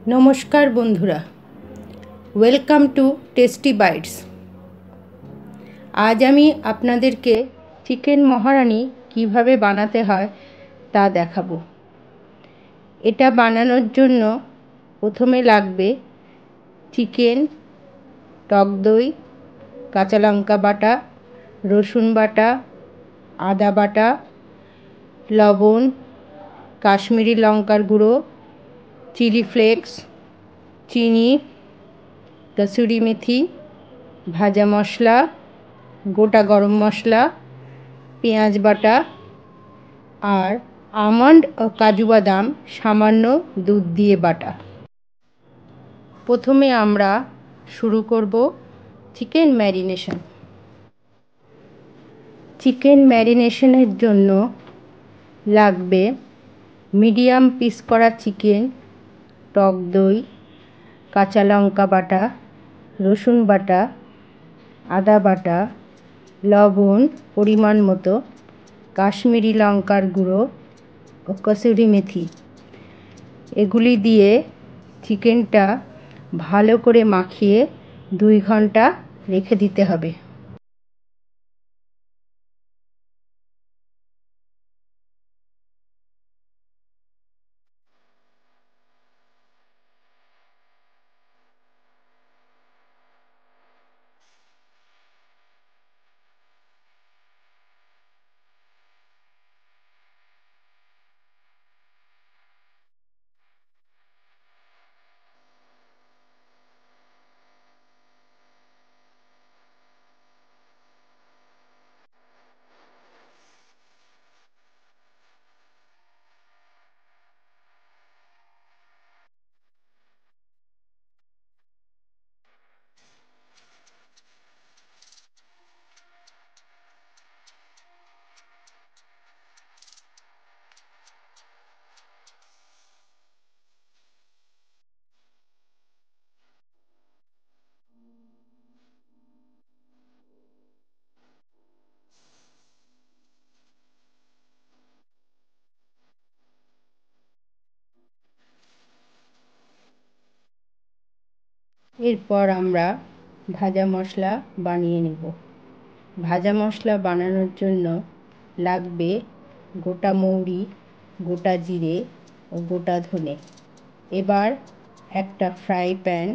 নমস্কার বন্ধুরা, welcome to tasty bytes. আজ আমি আপনাদেরকে চিকেন মহারানি কিভাবে বানাতে হয় তা দেখাবো। এটা বানানোর জন্য প্রথমে লাগবে চিকেন, টক দই, কাঁচা লঙ্কা বাটা, রসুন বাটা, আদা বাটা, লবণ, কাশ্মীরি লঙ্কার গুঁড়ো, চিলি ফ্লেক্স, চিনি, কসুরি মেথি, ভাজা মশলা, গোটা গরম মশলা, পেঁয়াজ বাটা আর আমন্ড ও কাজু বাদাম সামান্য দুধ দিয়ে বাটা। প্রথমে আমরা শুরু করব চিকেন ম্যারিনেশন। চিকেন ম্যারিনেশনের জন্য লাগবে মিডিয়াম পিস করা চিকেন, টক দই, কাঁচা লঙ্কা বাটা, রসুন বাটা, আদা বাটা, লবণ পরিমাণ মতো, কাশ্মীরি লঙ্কার গুঁড়ো ও কসুরি মেথি। এগুলি দিয়ে চিকেনটা ভালো করে মাখিয়ে 2 ঘন্টা রেখে দিতে হবে। এরপর আমরা ভাজা মশলা বানিয়ে নেব। ভাজা মশলা বানানোর জন্য লাগবে গোটা মৌরি, গোটা জিরে ও গোটা ধনে। এবার একটা ফ্রাই প্যান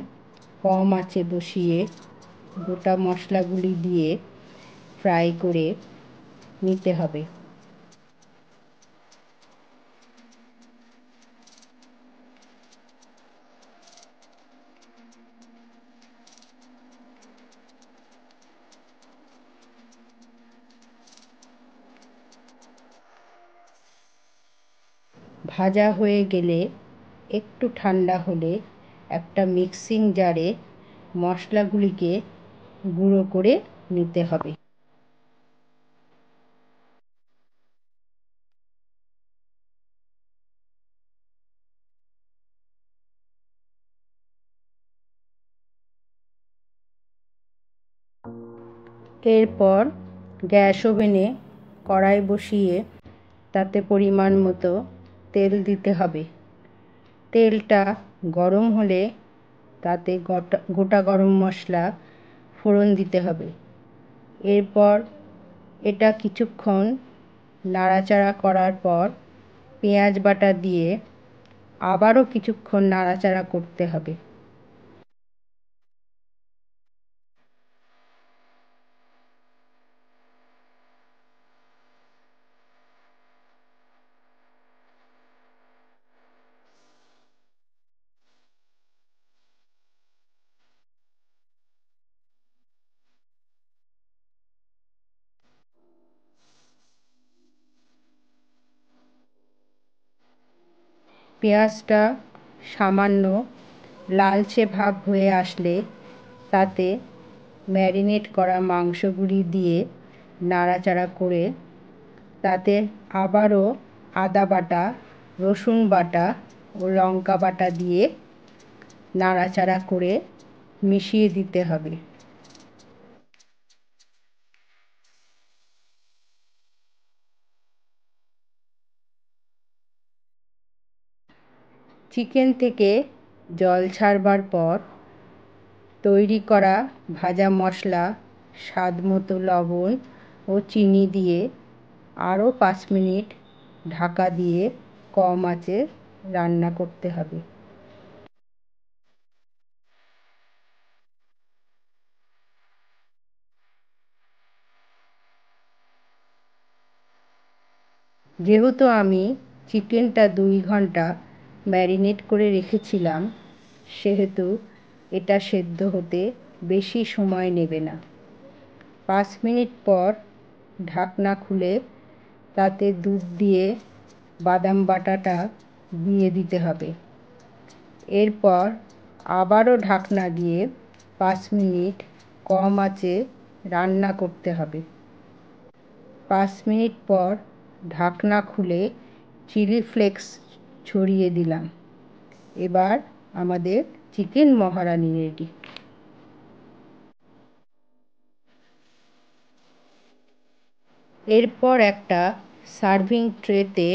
কম আঁচে বসিয়ে গোটা মশলাগুলি দিয়ে ফ্রাই করে নিতে হবে। ভাজা হয়ে গেলে একটু ঠান্ডা হলে একটা মিক্সিং জারে মশলাগুলিকে গুঁড়ো করে নিতে হবে। এরপর গ্যাস ওভেনে কড়াই বসিয়ে তাতে পরিমাণ মতো তেল দিতে হবে। তেলটা গরম হলে তাতে গোটা গরম মশলা ফোড়ন দিতে হবে। এরপর এটা কিছুক্ষণ নাড়াচাড়া করার পর পেঁয়াজ বাটা দিয়ে আবারও কিছুক্ষণ নাড়াচাড়া করতে হবে। পেঁয়াজটা সামান্য লালচে ভাব হয়ে আসলে তাতে ম্যারিনেট করা মাংসগুলি দিয়ে নাড়াচাড়া করে তাতে আবারও আদা বাটা, রসুন বাটা ও লঙ্কা বাটা দিয়ে নাড়াচাড়া করে মিশিয়ে দিতে হবে। চিকেন থেকে জল ছাড়বার পর তৈরি করা ভাজা মশলা, স্বাদ মতো লবণ ও চিনি দিয়ে আরও 5 মিনিট ঢাকা দিয়ে কম আঁচে রান্না করতে হবে। যেহেতু আমি চিকেনটা 2 ঘন্টা ম্যারিনেট করে রেখেছিলাম, সেহেতু এটা সেদ্ধ হতে বেশি সময় নেবে না। 5 মিনিট পর ঢাকনা খুলে তাতে দুধ দিয়ে বাদাম বাটাটা দিয়ে দিতে হবে। এরপর আবারও ঢাকনা দিয়ে 5 মিনিট কম আঁচে রান্না করতে হবে। 5 মিনিট পর ঢাকনা খুলে চিলি ফ্লেক্স ছড়িয়ে দিলাম। এবার আমাদের চিকেন মহারানি রেডি। এরপর একটা সার্ভিং ট্রেতে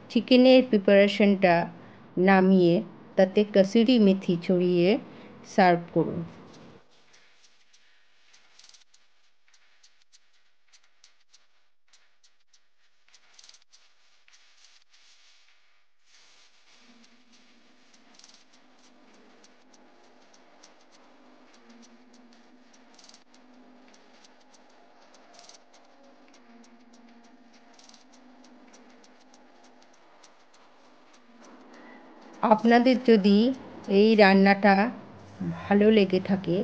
চিকেনের প্রিপারেশনটা নামিয়ে তাতে কাসুরি মেথি ছড়িয়ে সার্ভ করুন। আপনাদের যদি এই রান্নাটা ভালো লেগে থাকে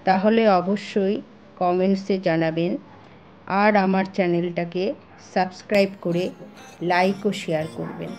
তাহলে অবশ্যই কমেন্টসে জানাবেন, আর আমার চ্যানেলটাকে সাবস্ক্রাইব করে লাইক ও শেয়ার করবেন।